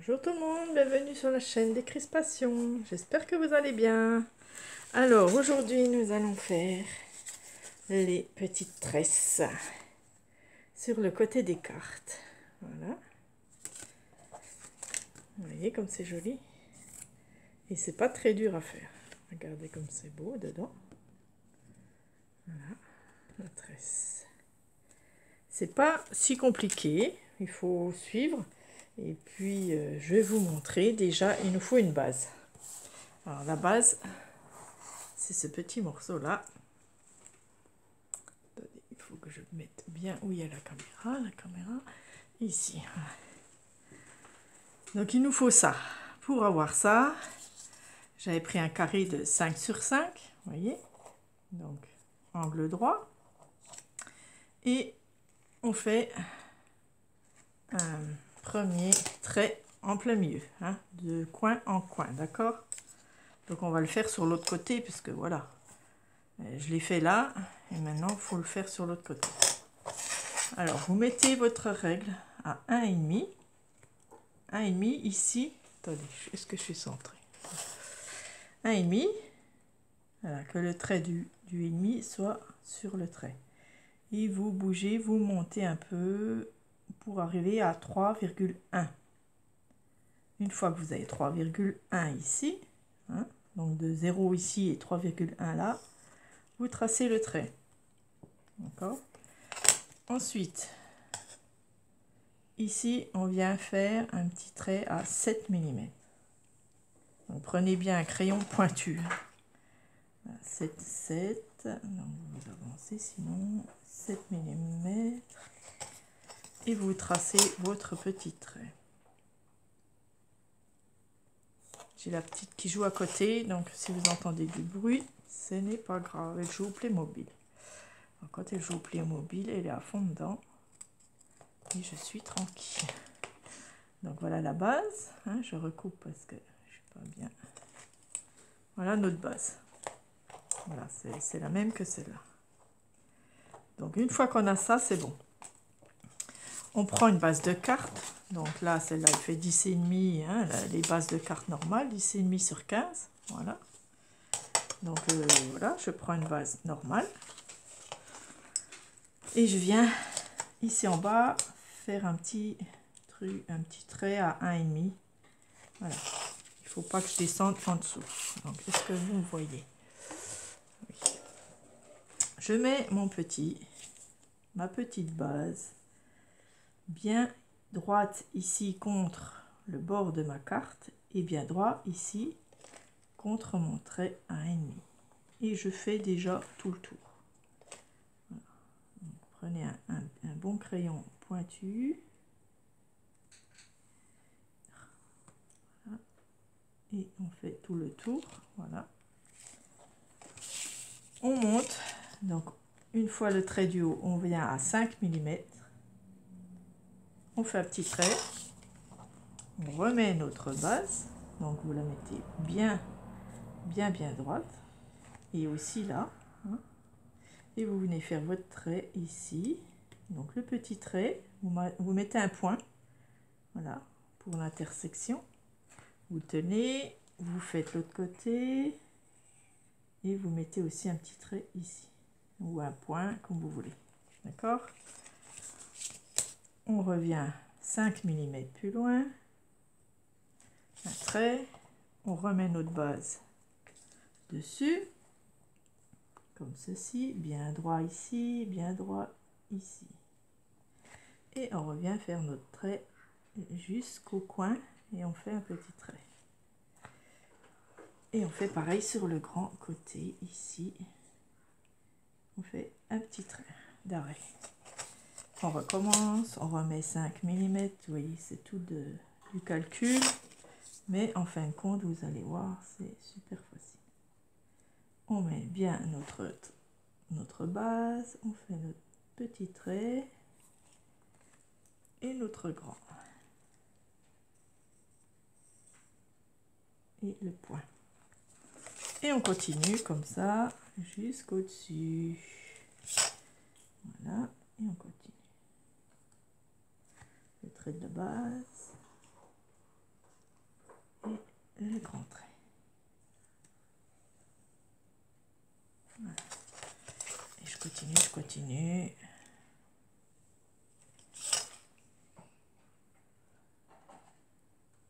Bonjour tout le monde, bienvenue sur la chaîne des Crispations. J'espère que vous allez bien. Alors aujourd'hui nous allons faire les petites tresses sur le côté des cartes. Voilà. Vous voyez comme c'est joli. Et c'est pas très dur à faire. Regardez comme c'est beau dedans. Voilà, la tresse. C'est pas si compliqué, il faut suivre. Et puis je vais vous montrer. Déjà il nous faut une base. Alors la base, c'est ce petit morceau là. Attendez, il faut que je mette bien où il y a la caméra ici. Donc il nous faut ça. Pour avoir ça, j'avais pris un carré de 5 sur 5, vous voyez, donc angle droit, et on fait un premier trait en plein milieu, hein, de coin en coin, d'accord? Donc on va le faire sur l'autre côté, puisque voilà, je l'ai fait là, et maintenant il faut le faire sur l'autre côté. Alors vous mettez votre règle à 1,5, 1,5 ici. Attendez, est-ce que je suis centrée? 1,5, voilà, que le trait du 1,5 soit sur le trait. Et vous bougez, vous montez un peu pour arriver à 3,1. Une fois que vous avez 3,1 ici, hein, donc de 0 ici et 3,1 là, vous tracez le trait. D'accord? Ensuite, ici, on vient faire un petit trait à 7 mm. Donc, prenez bien un crayon pointu. 7, 7. Donc, vous avancez, sinon 7 mm. Et vous tracez votre petit trait. J'ai la petite qui joue à côté, donc si vous entendez du bruit, ce n'est pas grave. Elle joue au Playmobil. Donc, quand elle joue au Playmobil, elle est à fond dedans. Et je suis tranquille. Donc voilà la base. Hein, je recoupe parce que je suis pas bien. Voilà notre base. Voilà, c'est la même que celle-là. Donc une fois qu'on a ça, c'est bon. On prend une base de cartes. Donc là, celle-là, elle fait 10,5, hein, les bases de cartes normales, 10,5 sur 15. Voilà. Donc voilà, je prends une base normale. Et je viens ici en bas faire un petit trait à 1,5. Voilà. Il ne faut pas que je descende en dessous. Donc, est-ce que vous me voyez? Oui. Je mets ma petite base bien droite ici contre le bord de ma carte et bien droit ici contre mon trait à 1,5. Et je fais déjà tout le tour. Voilà. Donc, prenez un bon crayon pointu. Voilà. Et on fait tout le tour. Voilà. On monte. Donc, une fois le trait du haut, on vient à 5 mm. On fait un petit trait. On remet notre base. Donc, vous la mettez bien droite. Et aussi là. Hein. Et vous venez faire votre trait ici. Donc, le petit trait, vous mettez un point. Voilà, pour l'intersection. Vous tenez, vous faites l'autre côté. Et vous mettez aussi un petit trait ici. Ou un point, comme vous voulez. D'accord? On revient 5 mm plus loin. Un trait. On remet notre base dessus. Comme ceci. Bien droit ici, bien droit ici. Et on revient faire notre trait jusqu'au coin. Et on fait un petit trait. Et on fait pareil sur le grand côté ici. On fait un petit trait d'arrêt. On recommence, on remet 5 mm, vous voyez, c'est tout du calcul, mais en fin de compte, vous allez voir, c'est super facile. On met bien notre base, on fait notre petit trait et notre grand. Et le point. Et on continue comme ça jusqu'au dessus. Voilà, et on continue. Le trait de base. continue.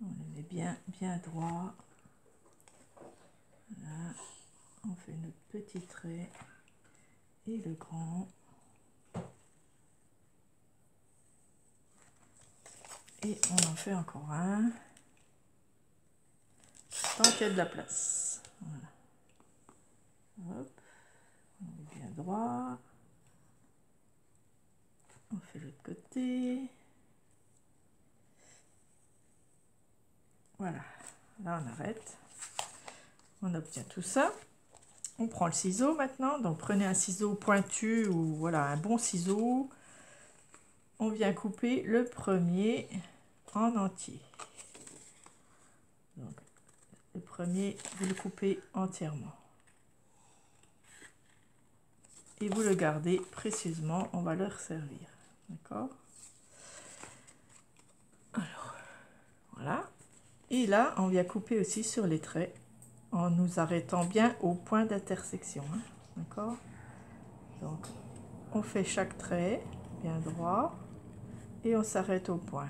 On les met bien droit. Voilà. On fait notre petit trait et le grand. Et on en fait encore un. Tant qu'il y a de la place. Voilà. Hop. On est bien droit. On fait l'autre côté. Voilà. Là, on arrête. On obtient tout ça. On prend le ciseau maintenant. Donc, prenez un ciseau pointu ou voilà, un bon ciseau. On vient couper le premier en entier. Donc, le premier, vous le coupez entièrement. Et vous le gardez précieusement. On va le resservir. D'accord? Alors, voilà. Et là, on vient couper aussi sur les traits en nous arrêtant bien au point d'intersection. Hein, d'accord? Donc, on fait chaque trait bien droit et on s'arrête au point.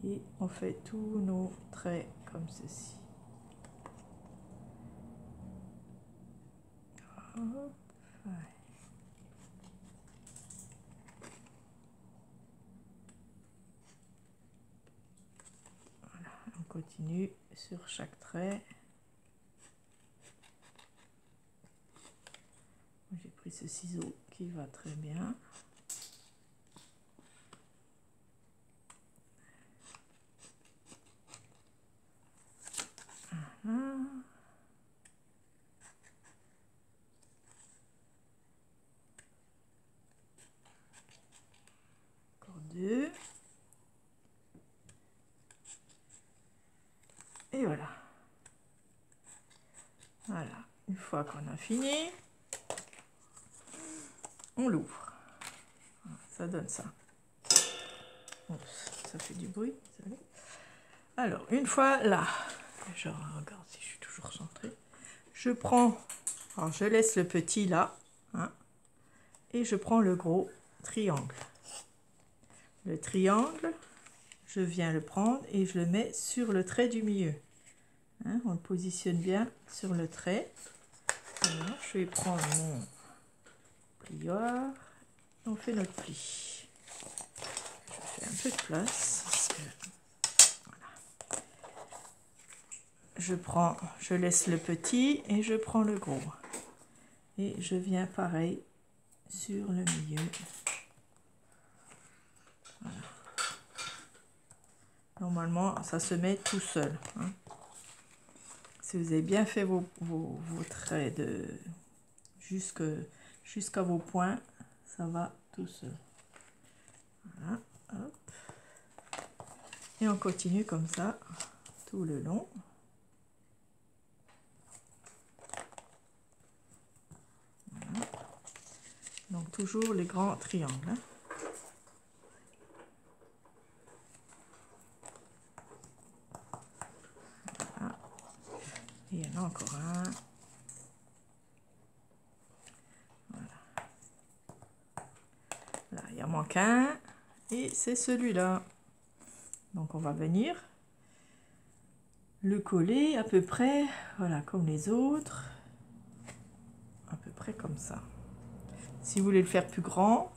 Et on fait tous nos traits comme ceci. Hop, ouais. Voilà, on continue sur chaque trait. J'ai pris ce ciseau qui va très bien. Voilà. Encore deux. Et voilà. Voilà. Une fois qu'on a fini, on l'ouvre. Ça donne ça. Oups, ça fait du bruit. Alors, une fois là, je regarde si je suis toujours centrée. Je prends, alors je laisse le petit là, hein, et je prends le gros triangle. Le triangle, je viens le prendre et je le mets sur le trait du milieu. Hein, on le positionne bien sur le trait. Alors, je vais prendre mon plioir. On fait notre pli. Je fais un peu de place. Parce que, voilà. Je laisse le petit et je prends le gros. Et je viens pareil sur le milieu. Voilà. Normalement, ça se met tout seul. Hein. Si vous avez bien fait vos traits jusqu'à vos points, ça va tout seul. Voilà, hop. Et on continue comme ça tout le long. Voilà. Donc toujours les grands triangles. Hein. Voilà. Et il y en a encore un. Voilà. Là, il en manque un. Et c'est celui-là. Donc on va venir le coller à peu près, voilà, comme les autres. À peu près comme ça. Si vous voulez le faire plus grand,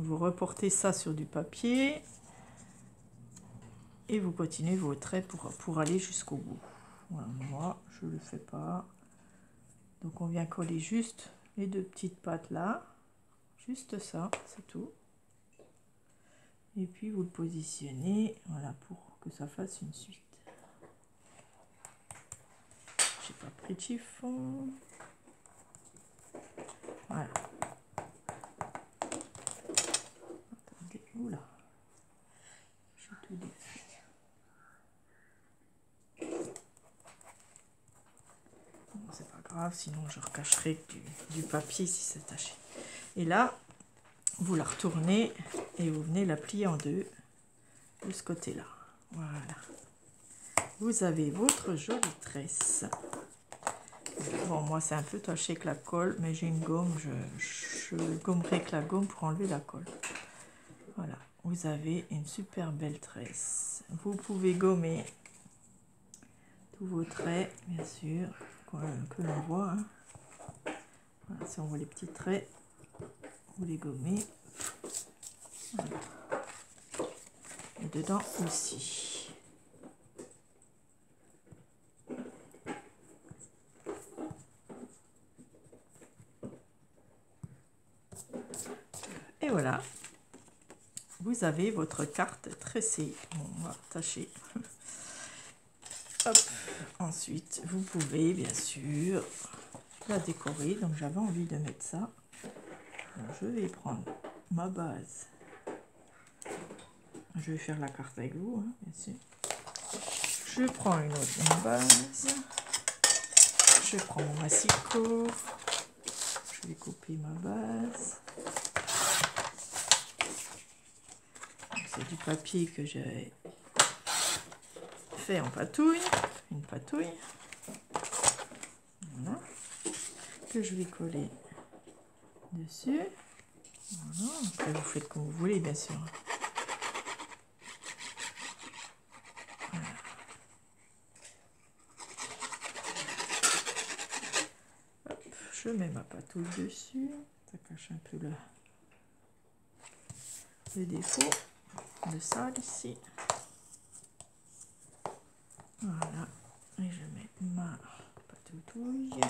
vous reportez ça sur du papier et vous continuez vos traits pour aller jusqu'au bout. Voilà, moi, je ne le fais pas. Donc, on vient coller juste les deux petites pattes là. Juste ça, c'est tout. Et puis, vous le positionnez, voilà, pour que ça fasse une suite. J'ai pas pris de chiffon. Voilà. Attendez, oula. J'ai tout défait. Bon, c'est pas grave, sinon je recacherai du papier si c'est taché. Et là, vous la retournez et vous venez la plier en deux de ce côté-là. Voilà. Vous avez votre jolie tresse Bon, moi c'est un peu taché avec la colle, mais j'ai une gomme, je gommerai avec la gomme pour enlever la colle. Voilà, vous avez une super belle tresse. Vous pouvez gommer tous vos traits, bien sûr, que l'on voit. Hein. Voilà, si on voit les petits traits, vous les gommez. Voilà. Et dedans aussi. Et voilà, vous avez votre carte tressée. Bon, on va tâcher. Hop. Ensuite, vous pouvez bien sûr la décorer. Donc j'avais envie de mettre ça. Donc, je vais prendre ma base. Je vais faire la carte avec vous, hein, bien sûr. Je prends une autre base. Je prends mon massicot. Je vais couper ma base. C'est du papier que j'avais fait en patouille. Une patouille. Voilà. Que je vais coller dessus. Voilà. Après, vous faites comme vous voulez, bien sûr. Voilà. Hop, je mets ma patouille dessus. Ça cache un peu le défaut de sale ici. Voilà. Et je mets ma patouille.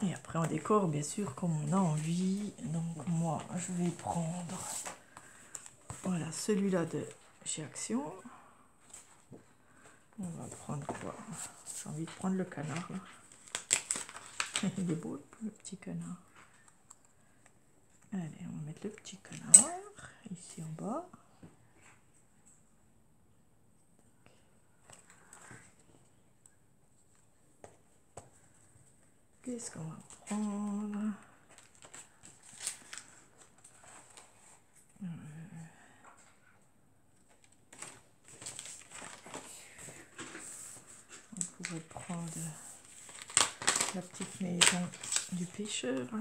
Et après on décore bien sûr comme on a envie. Donc moi je vais prendre voilà celui-là de chez Action. On va prendre quoi? J'ai envie de prendre le canard là. Il est beau le petit canard. Allez, on va mettre le petit canard ici en bas. Qu'est-ce qu'on va prendre? On pourrait prendre la petite maison du pêcheur. Là.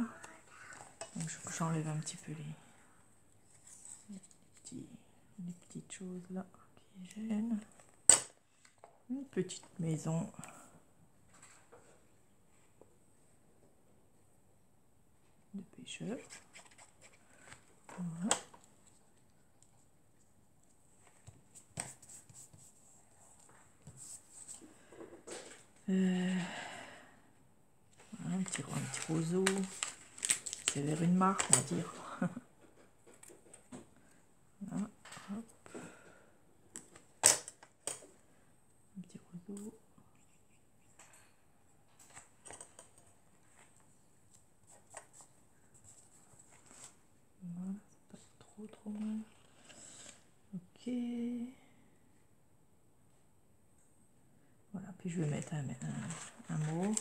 Donc j'enlève un petit peu les petites choses là qui gênent. Une petite maison. De pêcheur. Voilà. Voilà, un petit roseau. C'est vers une marque, on va dire. Voilà, hop. Un petit roseau. Voilà, c'est pas trop mal. Ok. Voilà, puis je vais mettre un mot.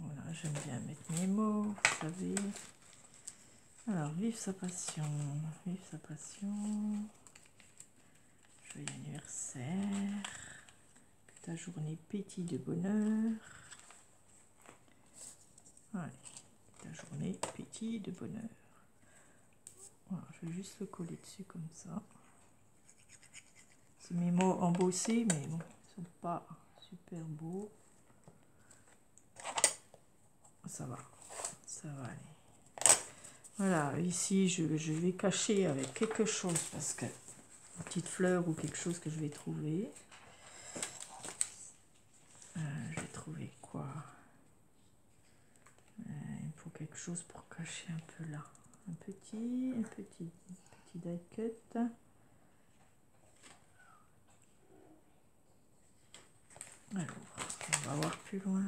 Voilà, j'aime bien mettre mes mots, vous savez. Alors, vive sa passion, vive sa passion. Joyeux anniversaire. Que ta journée pétille de bonheur. Allez, que ta journée pétille de bonheur. Voilà, je vais juste le coller dessus comme ça. C'est mes mots embossés, mais bon, ils sont pas super beaux. Ça va aller. Voilà, ici je vais cacher avec quelque chose parce que une petite fleur ou quelque chose que je vais trouver. Je vais trouver quoi? Il faut quelque chose pour cacher un peu là. Un petit die cut. Alors, on va voir plus loin.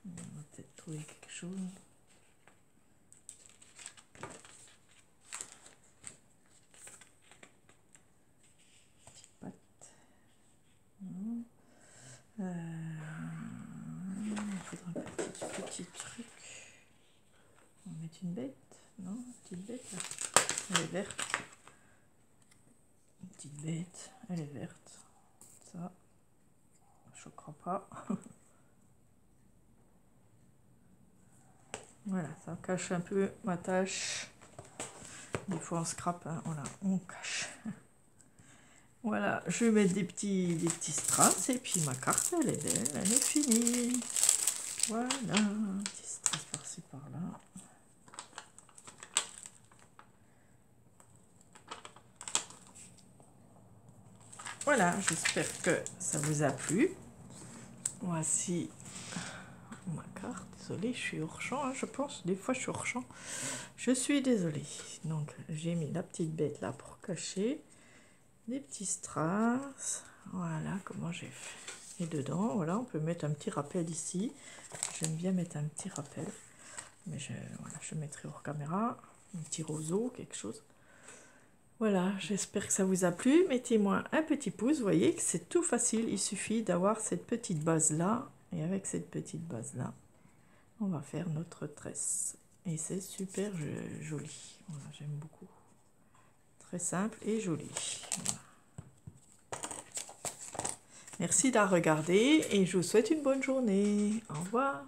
On va peut-être trouver quelque chose. Petite patte. Il faudra un petit truc. On va mettre une bête. Non, une petite bête là. Elle est verte. Une petite bête. Elle est verte. Ça. Je je crois pas. Voilà, ça cache un peu ma tâche. Des fois on scrape, hein, voilà, on cache. Voilà, je vais mettre des petits strass et puis ma carte, elle est belle, elle est finie. Voilà, petit strass par-ci par-là. Voilà, j'espère que ça vous a plu. Voici ma carte. Désolée, je suis hors champ, hein, je pense. Des fois, je suis hors champ. Je suis désolée. Donc, j'ai mis la petite bête là pour cacher. Des petits strass. Voilà comment j'ai fait. Et dedans, voilà, on peut mettre un petit rappel ici. J'aime bien mettre un petit rappel. Mais voilà, je mettrai hors caméra. Un petit roseau, quelque chose. Voilà, j'espère que ça vous a plu. Mettez-moi un petit pouce, vous voyez que c'est tout facile. Il suffit d'avoir cette petite base-là. Et avec cette petite base-là, on va faire notre tresse. Et c'est super joli. Voilà, j'aime beaucoup. Très simple et joli. Voilà. Merci d'avoir regardé et je vous souhaite une bonne journée. Au revoir.